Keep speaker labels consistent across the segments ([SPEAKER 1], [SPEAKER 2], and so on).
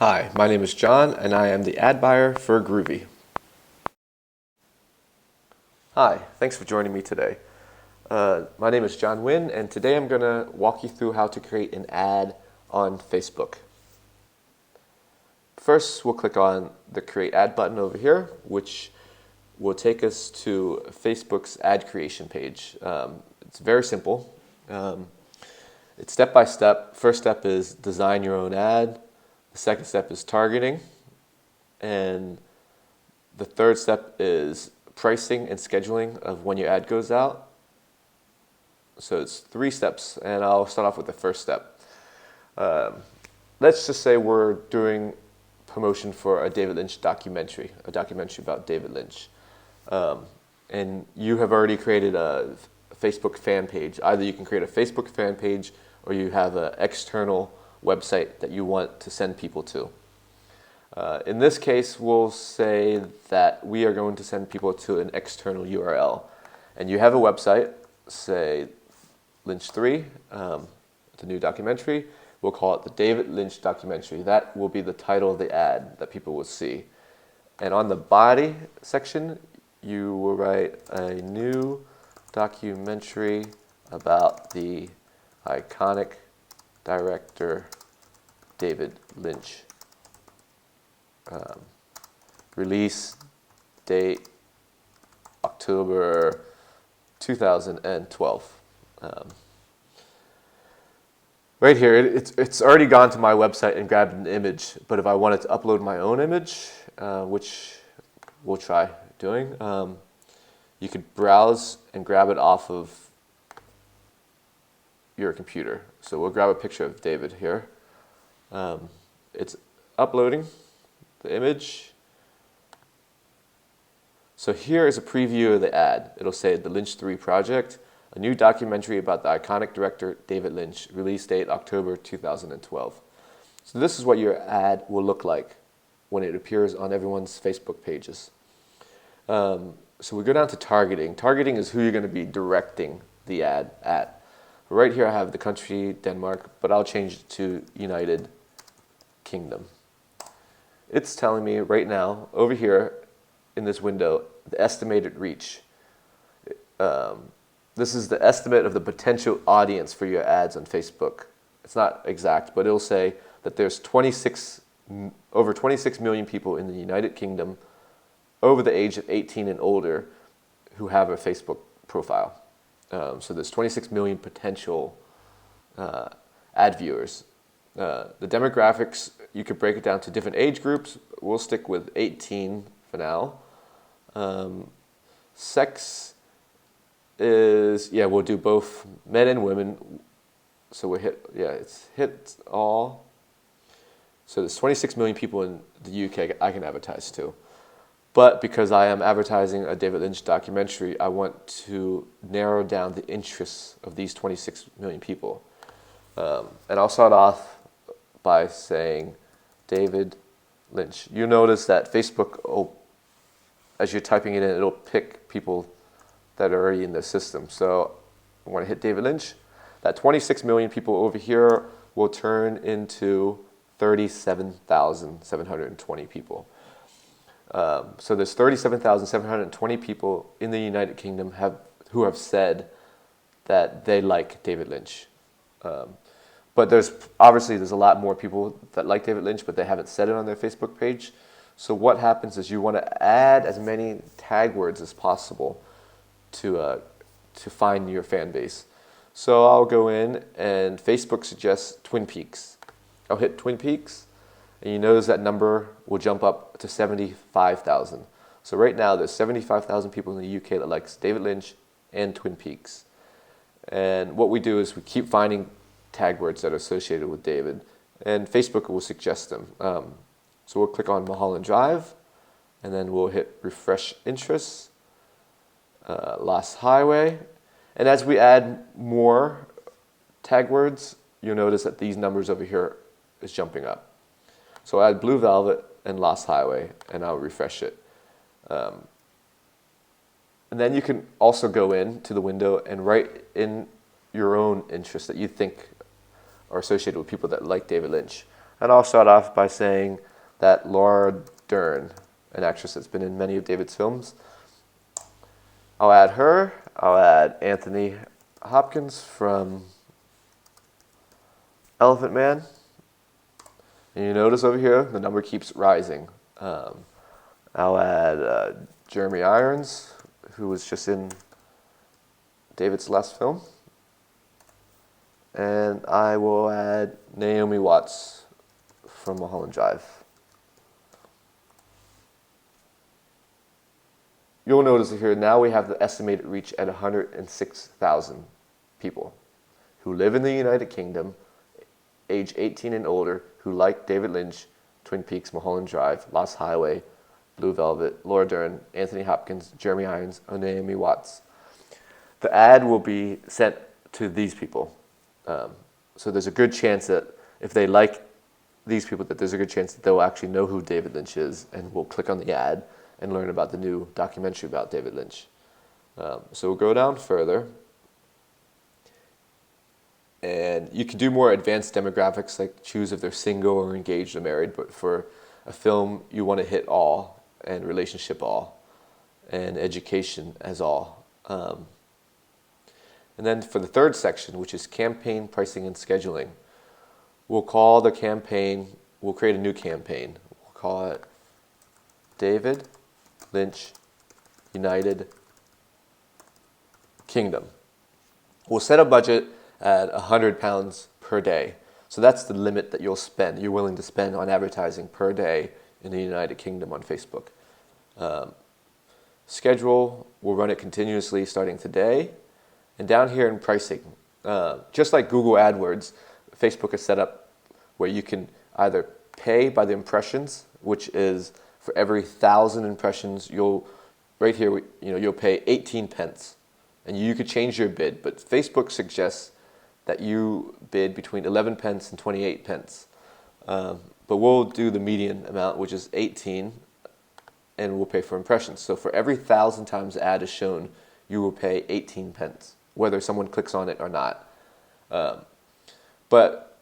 [SPEAKER 1] Hi, my name is John, and I am the ad buyer for Gruvi. Hi, thanks for joining me today. My name is Jon Nguyen, and today I'm going to walk you through how to create an ad on Facebook. First, we'll click on the Create Ad button over here, which will take us to Facebook's ad creation page. It's very simple. It's step by step. First step is design your own ad. The second step is targeting. And the third step is pricing and scheduling of when your ad goes out. So it's 3 steps, and I'll start off with the first step. Let's just say we're doing promotion for a David Lynch documentary, a documentary about David Lynch. And you have already created a Facebook fan page. Either you can create a Facebook fan page or you have an external website that you want to send people to. In this case, we'll say that we are going to send people to an external URL. And you have a website, say Lynch 3, the new documentary. We'll call it the David Lynch documentary. That will be the title of the ad that people will see. And on the body section, you will write a new documentary about the iconic director David Lynch. Release date October 2012. Right here, it's already gone to my website and grabbed an image, but if I wanted to upload my own image, which we'll try doing, you could browse and grab it off of your computer. So we'll grab a picture of David here. It's uploading the image. So here is a preview of the ad. It'll say the Lynch 3 project, a new documentary about the iconic director David Lynch, release date October 2012. So this is what your ad will look like when it appears on everyone's Facebook pages. So we go down to targeting. Targeting is who you're going to be directing the ad at. Right here I have the country Denmark, but I'll change it to United Kingdom. It's telling me right now, over here in this window, the estimated reach. This is the estimate of the potential audience for your ads on Facebook. It's not exact, but it'll say that there's over 26 million people in the United Kingdom over the age of 18 and older who have a Facebook profile. So there's 26 million potential ad viewers. The demographics, you could break it down to different age groups. We'll stick with 18 for now. Sex is, we'll do both men and women. So we'll it's hit all. So there's 26 million people in the UK I can advertise to. But because I am advertising a David Lynch documentary, I want to narrow down the interests of these 26 million people. And I'll start off by saying David Lynch. You notice that Facebook, as you're typing it in, it'll pick people that are already in the system. So I want to hit David Lynch. That 26 million people over here will turn into 37,720 people. So there's 37,720 people in the United Kingdom who have said that they like David Lynch. But there's a lot more people that like David Lynch, but they haven't said it on their Facebook page. So what happens is you want to add as many tag words as possible to find your fan base. So I'll go in and Facebook suggests Twin Peaks. I'll hit Twin Peaks, and you notice that number will jump up to 75,000. So right now there's 75,000 people in the UK that likes David Lynch and Twin Peaks. And what we do is we keep finding tag words that are associated with David, and Facebook will suggest them. So we'll click on Mulholland Drive, and then we'll hit Refresh Interests, Lost Highway. And as we add more tag words, you'll notice that these numbers over here is jumping up. So I'll add Blue Velvet and Lost Highway, and I'll refresh it. And then you can also go into the window and write in your own interests that you think are associated with people that like David Lynch. And I'll start off by saying that Laura Dern, an actress that's been in many of David's films, I'll add her. I'll add Anthony Hopkins from Elephant Man. And you notice over here, the number keeps rising. I'll add Jeremy Irons, who was just in David's last film. And I will add Naomi Watts from Mulholland Drive. You'll notice here, now we have the estimated reach at 106,000 people who live in the United Kingdom, age 18 and older, who like David Lynch, Twin Peaks, Mulholland Drive, Lost Highway, Blue Velvet, Laura Dern, Anthony Hopkins, Jeremy Irons, and Naomi Watts. The ad will be sent to these people. So there's a good chance that if they like these people, that there's a good chance that they'll actually know who David Lynch is and will click on the ad and learn about the new documentary about David Lynch. So we'll go down further. And you can do more advanced demographics, like choose if they're single or engaged or married. But for a film, you want to hit all, and relationship all, and education as all. And then for the third section, which is campaign pricing and scheduling, we'll call the campaign, we'll create a new campaign. We'll call it David Lynch United Kingdom. We'll set a budget at £100 per day. So that's the limit that you're willing to spend on advertising per day in the United Kingdom on Facebook. Schedule, we'll run it continuously starting today. And down here in pricing, just like Google AdWords, Facebook is set up where you can either pay by the impressions, which is for every 1,000 impressions, you'll pay 18 pence. And you could change your bid, but Facebook suggests that you bid between 11 pence and 28 pence. But we'll do the median amount, which is 18, and we'll pay for impressions. So for every 1,000 times the ad is shown, you will pay 18 pence, whether someone clicks on it or not. But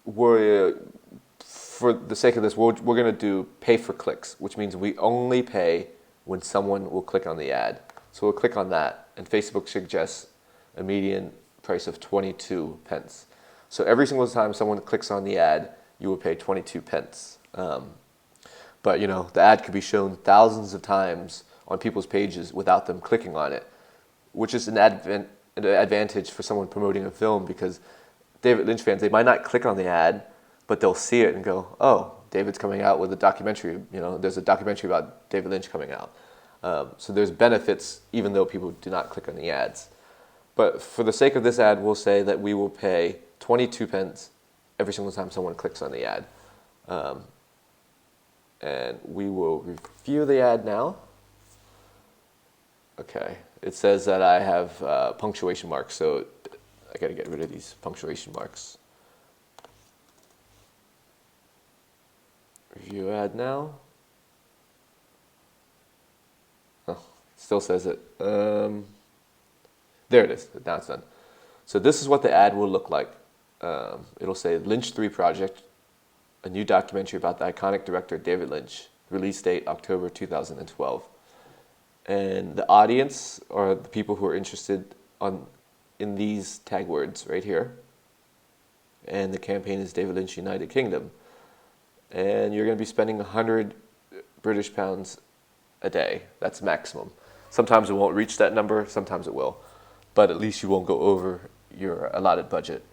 [SPEAKER 1] for the sake of this, we're going to do pay for clicks, which means we only pay when someone will click on the ad. So we'll click on that, and Facebook suggests a median price of 22 pence. So every single time someone clicks on the ad, you will pay 22 pence. But the ad could be shown thousands of times on people's pages without them clicking on it, which is an advantage for someone promoting a film, because David Lynch fans, they might not click on the ad, but they'll see it and go, oh, David's coming out with a documentary. There's a documentary about David Lynch coming out. So there's benefits even though people do not click on the ads. But for the sake of this ad, we'll say that we will pay 22 pence every single time someone clicks on the ad. And we will review the ad now. Okay, it says that I have punctuation marks, so I got to get rid of these punctuation marks. Review ad now. Oh, still says it. There it is. Now it's done. So this is what the ad will look like. It'll say Lynch 3 Project, a new documentary about the iconic director David Lynch. Release date October 2012. And the audience are the people who are interested in these tag words right here. And the campaign is David Lynch United Kingdom. And you're going to be spending 100 British pounds a day. That's maximum. Sometimes it won't reach that number, sometimes it will. But at least you won't go over your allotted budget.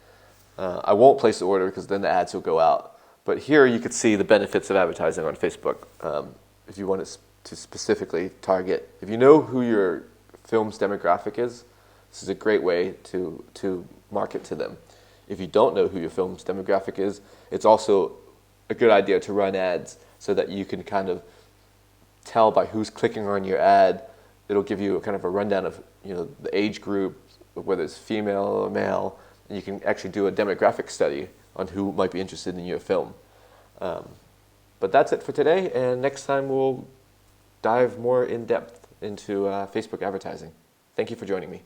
[SPEAKER 1] I won't place the order because then the ads will go out. But here you could see the benefits of advertising on Facebook. If you want to specifically target, if you know who your film's demographic is, this is a great way to market to them. If you don't know who your film's demographic is, it's also a good idea to run ads so that you can kind of tell by who's clicking on your ad. It'll give you a kind of a rundown of the age group, whether it's female or male, and you can actually do a demographic study on who might be interested in your film. But that's it for today, and next time we'll dive more in depth into Facebook advertising. Thank you for joining me.